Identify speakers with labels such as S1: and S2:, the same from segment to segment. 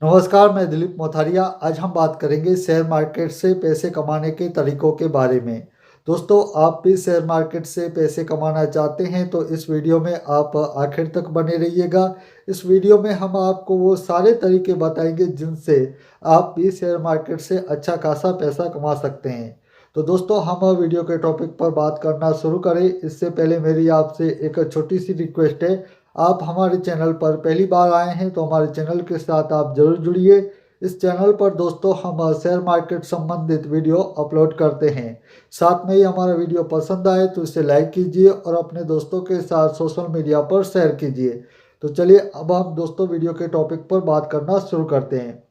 S1: नमस्कार, मैं दिलीप मोथारिया। आज हम बात करेंगे शेयर मार्केट से पैसे कमाने के तरीकों के बारे में। दोस्तों, आप भी शेयर मार्केट से पैसे कमाना चाहते हैं तो इस वीडियो में आप आखिर तक बने रहिएगा। इस वीडियो में हम आपको वो सारे तरीके बताएंगे जिनसे आप भी शेयर मार्केट से अच्छा खासा पैसा कमा सकते हैं। तो दोस्तों, हम वीडियो के टॉपिक पर बात करना शुरू करें इससे पहले मेरी आपसे एक छोटी सी रिक्वेस्ट है। आप हमारे चैनल पर पहली बार आए हैं तो हमारे चैनल के साथ आप जरूर जुड़िए। इस चैनल पर दोस्तों हम शेयर मार्केट संबंधित वीडियो अपलोड करते हैं। साथ में ही हमारा वीडियो पसंद आए तो इसे लाइक कीजिए और अपने दोस्तों के साथ सोशल मीडिया पर शेयर कीजिए। तो चलिए अब हम दोस्तों वीडियो के टॉपिक पर बात करना शुरू करते हैं।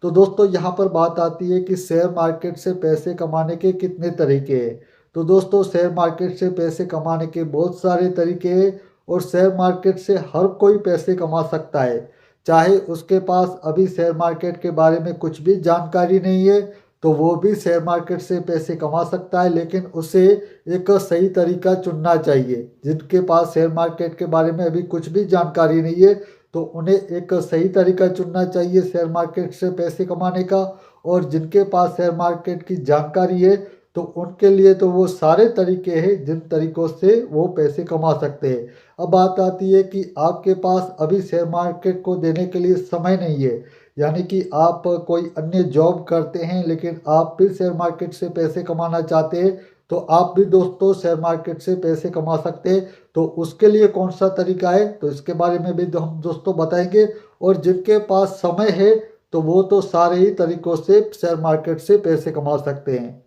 S1: तो दोस्तों, यहाँ पर बात आती है कि शेयर मार्केट से पैसे कमाने के कितने तरीके हैं। तो दोस्तों, शेयर मार्केट से पैसे कमाने के बहुत सारे तरीके हैं और शेयर मार्केट से हर कोई पैसे कमा सकता है। चाहे उसके पास अभी शेयर मार्केट के बारे में कुछ भी जानकारी नहीं है तो वो भी शेयर मार्केट से पैसे कमा सकता है, लेकिन उसे एक सही तरीका चुनना चाहिए। जिनके पास शेयर मार्केट के बारे में अभी कुछ भी जानकारी नहीं है तो उन्हें एक सही तरीका चुनना चाहिए शेयर मार्केट से पैसे कमाने का। और जिनके पास शेयर मार्केट की जानकारी है तो उनके लिए तो वो सारे तरीके हैं जिन तरीकों से वो पैसे कमा सकते हैं। अब बात आती है कि आपके पास अभी शेयर मार्केट को देने के लिए समय नहीं है, यानी कि आप कोई अन्य जॉब करते हैं लेकिन आप भी शेयर मार्केट से पैसे कमाना चाहते हैं तो आप भी दोस्तों शेयर मार्केट से पैसे कमा सकते हैं। तो उसके लिए कौन सा तरीका है तो इसके बारे में भी हम दोस्तों बताएंगे। और जिनके पास समय है तो वो तो सारे ही तरीकों से शेयर मार्केट से पैसे कमा सकते हैं।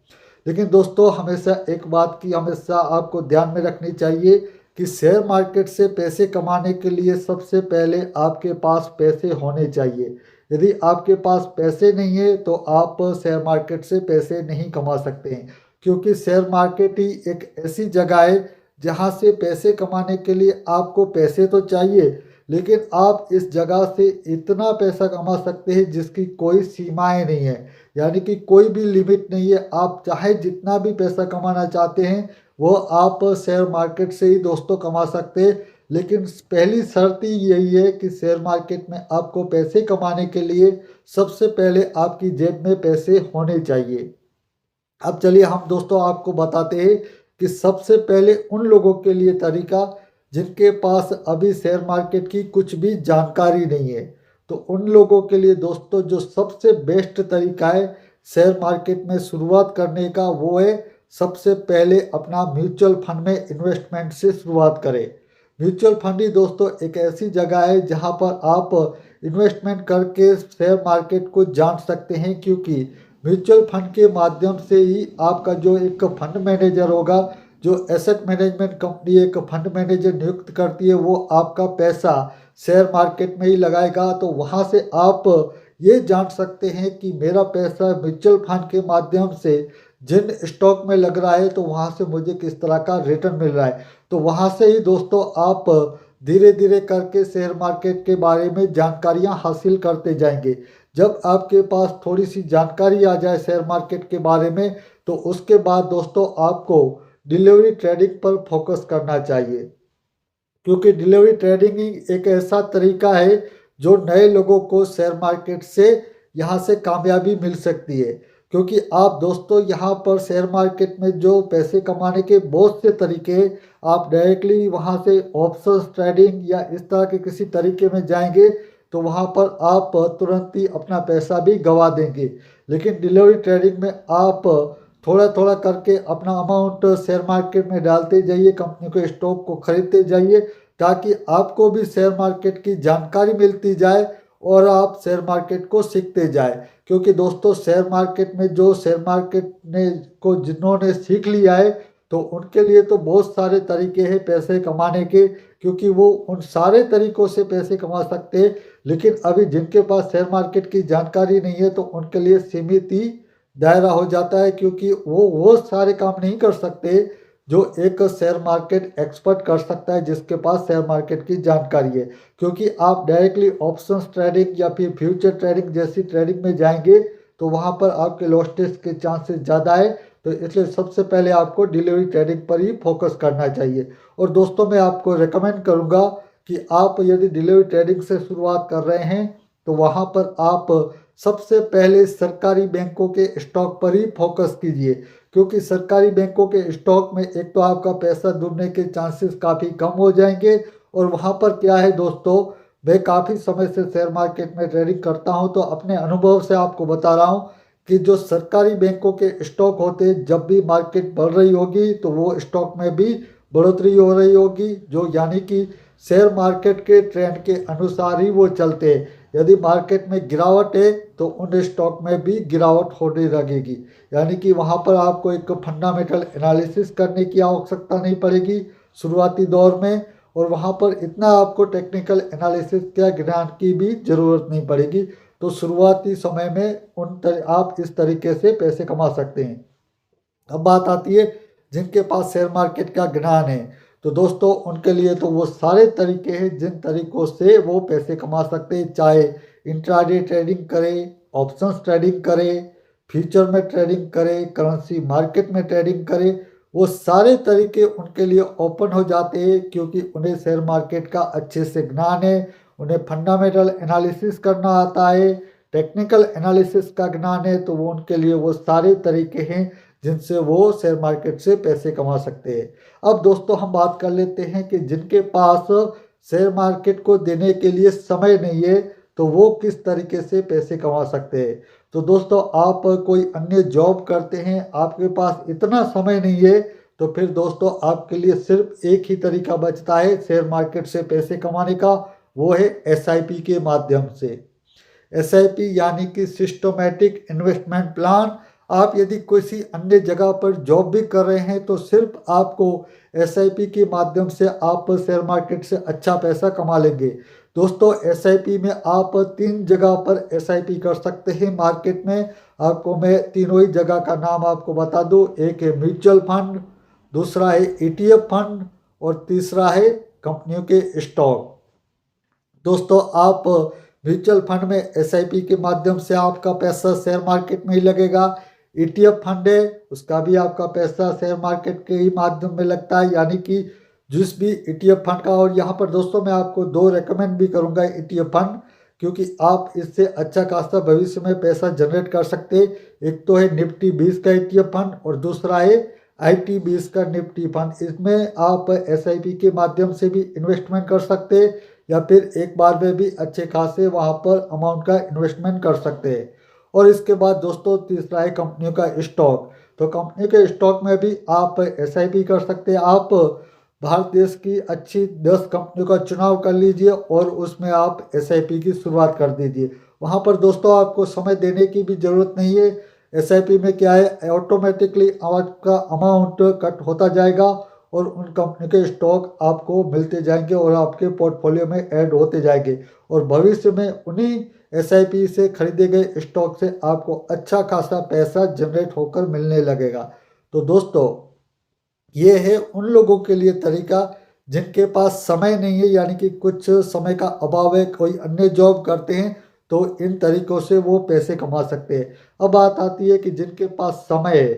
S1: लेकिन दोस्तों, हमेशा एक बात की हमेशा आपको ध्यान में रखनी चाहिए कि शेयर मार्केट से पैसे कमाने के लिए सबसे पहले आपके पास पैसे होने चाहिए। यदि आपके पास पैसे नहीं है तो आप शेयर मार्केट से पैसे नहीं कमा सकते हैं, क्योंकि शेयर मार्केट ही एक ऐसी जगह है जहां से पैसे कमाने के लिए आपको पैसे तो चाहिए, लेकिन आप इस जगह से इतना पैसा कमा सकते हैं जिसकी कोई सीमाएं नहीं है, यानी कि कोई भी लिमिट नहीं है। आप चाहे जितना भी पैसा कमाना चाहते हैं वो आप शेयर मार्केट से ही दोस्तों कमा सकते हैं। लेकिन पहली शर्त ही यही है कि शेयर मार्केट में आपको पैसे कमाने के लिए सबसे पहले आपकी जेब में पैसे होने चाहिए। अब चलिए हम दोस्तों आपको बताते हैं कि सबसे पहले उन लोगों के लिए तरीका जिनके पास अभी शेयर मार्केट की कुछ भी जानकारी नहीं है। तो उन लोगों के लिए दोस्तों जो सबसे बेस्ट तरीका है शेयर मार्केट में शुरुआत करने का वो है सबसे पहले अपना म्यूचुअल फंड में इन्वेस्टमेंट से शुरुआत करें। म्यूचुअल फंड ही दोस्तों एक ऐसी जगह है जहां पर आप इन्वेस्टमेंट करके शेयर मार्केट को जान सकते हैं, क्योंकि म्यूचुअल फंड के माध्यम से ही आपका जो एक फंड मैनेजर होगा, जो एसेट मैनेजमेंट कंपनी एक फंड मैनेजर नियुक्त करती है, वो आपका पैसा शेयर मार्केट में ही लगाएगा। तो वहाँ से आप ये जान सकते हैं कि मेरा पैसा म्यूचुअल फंड के माध्यम से जिन स्टॉक में लग रहा है तो वहाँ से मुझे किस तरह का रिटर्न मिल रहा है। तो वहाँ से ही दोस्तों आप धीरे धीरे करके शेयर मार्केट के बारे में जानकारियाँ हासिल करते जाएंगे। जब आपके पास थोड़ी सी जानकारी आ जाए शेयर मार्केट के बारे में तो उसके बाद दोस्तों आपको डिलीवरी ट्रेडिंग पर फोकस करना चाहिए, क्योंकि डिलीवरी ट्रेडिंग ही एक ऐसा तरीका है जो नए लोगों को शेयर मार्केट से यहाँ से कामयाबी मिल सकती है। क्योंकि आप दोस्तों यहाँ पर शेयर मार्केट में जो पैसे कमाने के बहुत से तरीके हैं, आप डायरेक्टली वहाँ से ऑप्शंस ट्रेडिंग या इस तरह के किसी तरीके में जाएंगे तो वहाँ पर आप तुरंत ही अपना पैसा भी गंवा देंगे। लेकिन डिलीवरी ट्रेडिंग में आप थोड़ा थोड़ा करके अपना अमाउंट शेयर मार्केट में डालते जाइए, कंपनी के स्टॉक को खरीदते जाइए, ताकि आपको भी शेयर मार्केट की जानकारी मिलती जाए और आप शेयर मार्केट को सीखते जाए। क्योंकि दोस्तों शेयर मार्केट में जो शेयर मार्केट ने को जिन्होंने सीख लिया है तो उनके लिए तो बहुत सारे तरीके हैं पैसे कमाने के, क्योंकि वो उन सारे तरीकों से पैसे कमा सकते हैं। लेकिन अभी जिनके पास शेयर मार्केट की जानकारी नहीं है तो उनके लिए सीमित ही दायरा हो जाता है, क्योंकि वो सारे काम नहीं कर सकते जो एक शेयर मार्केट एक्सपर्ट कर सकता है जिसके पास शेयर मार्केट की जानकारी है। क्योंकि आप डायरेक्टली ऑप्शंस ट्रेडिंग या फिर फ्यूचर ट्रेडिंग जैसी ट्रेडिंग में जाएंगे तो वहाँ पर आपके लॉसेस के चांसेस ज़्यादा है। तो इसलिए सबसे पहले आपको डिलीवरी ट्रेडिंग पर ही फोकस करना चाहिए। और दोस्तों मैं आपको रेकमेंड करूँगा कि आप यदि डिलीवरी ट्रेडिंग से शुरुआत कर रहे हैं तो वहाँ पर आप सबसे पहले सरकारी बैंकों के स्टॉक पर ही फोकस कीजिए, क्योंकि सरकारी बैंकों के स्टॉक में एक तो आपका पैसा डूबने के चांसेस काफ़ी कम हो जाएंगे। और वहाँ पर क्या है दोस्तों, मैं काफ़ी समय से शेयर मार्केट में ट्रेडिंग करता हूँ, तो अपने अनुभव से आपको बता रहा हूँ कि जो सरकारी बैंकों के स्टॉक होते हैं, जब भी मार्केट बढ़ रही होगी तो वो स्टॉक में भी बढ़ोतरी हो रही होगी, जो यानी कि शेयर मार्केट के ट्रेंड के अनुसार ही वो चलते हैं। यदि मार्केट में गिरावट है तो उन स्टॉक में भी गिरावट होने लगेगी, यानी कि वहाँ पर आपको एक फंडामेंटल एनालिसिस करने की आवश्यकता नहीं पड़ेगी शुरुआती दौर में, और वहाँ पर इतना आपको टेक्निकल एनालिसिस या ज्ञान की भी ज़रूरत नहीं पड़ेगी। तो शुरुआती समय में आप इस तरीके से पैसे कमा सकते हैं। अब बात आती है जिनके पास शेयर मार्केट का ज्ञान है, तो दोस्तों उनके लिए तो वो सारे तरीके हैं जिन तरीकों से वो पैसे कमा सकते हैं, चाहे इंट्राडे ट्रेडिंग करें, ऑप्शंस ट्रेडिंग करें, फ्यूचर में ट्रेडिंग करें, करेंसी मार्केट में ट्रेडिंग करें। वो सारे तरीके उनके लिए ओपन हो जाते हैं, क्योंकि उन्हें शेयर मार्केट का अच्छे से ज्ञान है, उन्हें फंडामेंटल एनालिसिस करना आता है, टेक्निकल एनालिसिस का ज्ञान है। तो वो उनके लिए वो सारे तरीके हैं जिनसे वो शेयर मार्केट से पैसे कमा सकते हैं। अब दोस्तों हम बात कर लेते हैं कि जिनके पास शेयर मार्केट को देने के लिए समय नहीं है, तो वो किस तरीके से पैसे कमा सकते हैं। तो दोस्तों आप कोई अन्य जॉब करते हैं, आपके पास इतना समय नहीं है, तो फिर दोस्तों आपके लिए सिर्फ एक ही तरीका बचता है शेयर मार्केट से पैसे कमाने का, वो है एसआईपी के माध्यम से। एसआईपी यानी कि सिस्टमैटिक इन्वेस्टमेंट प्लान। आप यदि किसी अन्य जगह पर जॉब भी कर रहे हैं तो सिर्फ आपको एसआईपी के माध्यम से आप शेयर मार्केट से अच्छा पैसा कमा लेंगे। दोस्तों एसआईपी में आप 3 जगह पर एसआईपी कर सकते हैं मार्केट में। आपको मैं तीनों ही जगह का नाम आपको बता दूं। एक है म्यूचुअल फंड, दूसरा है ईटीएफ फंड, और तीसरा है कंपनियों के स्टॉक। दोस्तों आप म्यूचुअल फंड में एसआईपी के माध्यम से आपका पैसा शेयर मार्केट में ही लगेगा। ईटीएफ फंड है, उसका भी आपका पैसा शेयर मार्केट के ही माध्यम में लगता है, यानी कि जिस भी ईटीएफ फंड का। और यहाँ पर दोस्तों मैं आपको 2 रेकमेंड भी करूँगा ईटीएफ फंड, क्योंकि आप इससे अच्छा खासा भविष्य में पैसा जनरेट कर सकते हैं। एक तो है निफ्टी 20 का ईटीएफ फंड, और दूसरा है IT 20 का निफ्टी फंड। इसमें आप एसआईपी के माध्यम से भी इन्वेस्टमेंट कर सकते हैं, या फिर एक बार में भी अच्छे खासे वहाँ पर अमाउंट का इन्वेस्टमेंट कर सकते हैं। और इसके बाद दोस्तों तीसरा है कंपनियों का स्टॉक। तो कंपनी के स्टॉक में भी आप एसआईपी कर सकते हैं। आप भारत देश की अच्छी 10 कंपनियों का चुनाव कर लीजिए और उसमें आप एसआईपी की शुरुआत कर दीजिए। वहाँ पर दोस्तों आपको समय देने की भी ज़रूरत नहीं है। एसआईपी में क्या है, ऑटोमेटिकली आपका अमाउंट कट होता जाएगा और उन कंपनी के स्टॉक आपको मिलते जाएंगे और आपके पोर्टफोलियो में ऐड होते जाएंगे, और भविष्य में उन्हीं एसआईपी से खरीदे गए स्टॉक से आपको अच्छा खासा पैसा जनरेट होकर मिलने लगेगा। तो दोस्तों ये है उन लोगों के लिए तरीका जिनके पास समय नहीं है, यानी कि कुछ समय का अभाव है, कोई अन्य जॉब करते हैं, तो इन तरीकों से वो पैसे कमा सकते हैं। अब बात आती है कि जिनके पास समय है,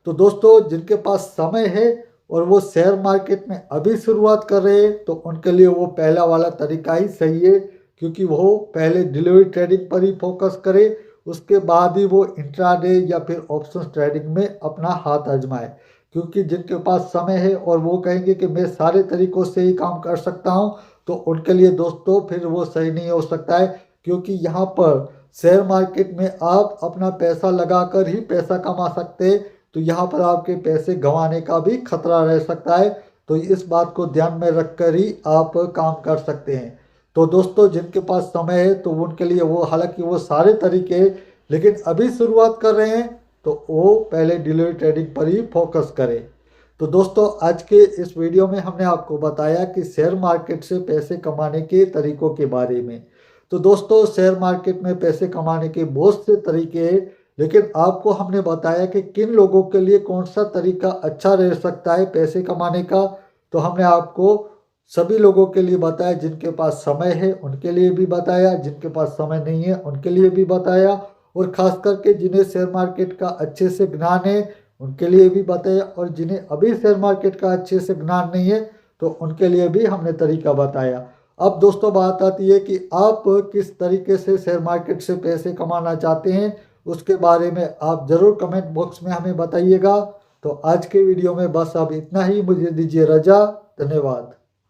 S1: तो दोस्तों जिनके पास समय है और वो शेयर मार्केट में अभी शुरुआत कर रहे हैं, तो उनके लिए वो पहला वाला तरीका ही सही है, क्योंकि वो पहले डिलीवरी ट्रेडिंग पर ही फोकस करे, उसके बाद ही वो इंट्राडे या फिर ऑप्शंस ट्रेडिंग में अपना हाथ आजमाए। क्योंकि जिनके पास समय है और वो कहेंगे कि मैं सारे तरीकों से ही काम कर सकता हूँ, तो उनके लिए दोस्तों फिर वो सही नहीं हो सकता है, क्योंकि यहाँ पर शेयर मार्केट में आप अपना पैसा लगाकर ही पैसा कमा सकते हैं, तो यहाँ पर आपके पैसे गंवाने का भी खतरा रह सकता है। तो इस बात को ध्यान में रखकर ही आप काम कर सकते हैं। तो दोस्तों जिनके पास समय है तो उनके लिए वो, हालांकि वो सारे तरीके, लेकिन अभी शुरुआत कर रहे हैं, तो वो पहले डिलीवरी ट्रेडिंग पर ही फोकस करें। तो दोस्तों आज के इस वीडियो में हमने आपको बताया कि शेयर मार्केट से पैसे कमाने के तरीकों के बारे में। तो दोस्तों शेयर मार्केट में पैसे कमाने के बहुत से तरीके हैं, लेकिन आपको हमने बताया कि किन लोगों के लिए कौन सा तरीका अच्छा रह सकता है पैसे कमाने का। तो हमने आपको सभी लोगों के लिए बताया, जिनके पास समय है उनके लिए भी बताया, जिनके पास समय नहीं है उनके लिए भी बताया, और ख़ास करके जिन्हें शेयर मार्केट का अच्छे से ज्ञान है उनके लिए भी बताया, और जिन्हें अभी शेयर मार्केट का अच्छे से ज्ञान नहीं है तो उनके लिए भी हमने तरीका बताया। अब दोस्तों बात आती है कि आप किस तरीके से शेयर मार्केट से पैसे कमाना चाहते हैं, उसके बारे में आप ज़रूर कमेंट बॉक्स में हमें बताइएगा। तो आज के वीडियो में बस अब इतना ही, मुझे दीजिए रजा। धन्यवाद।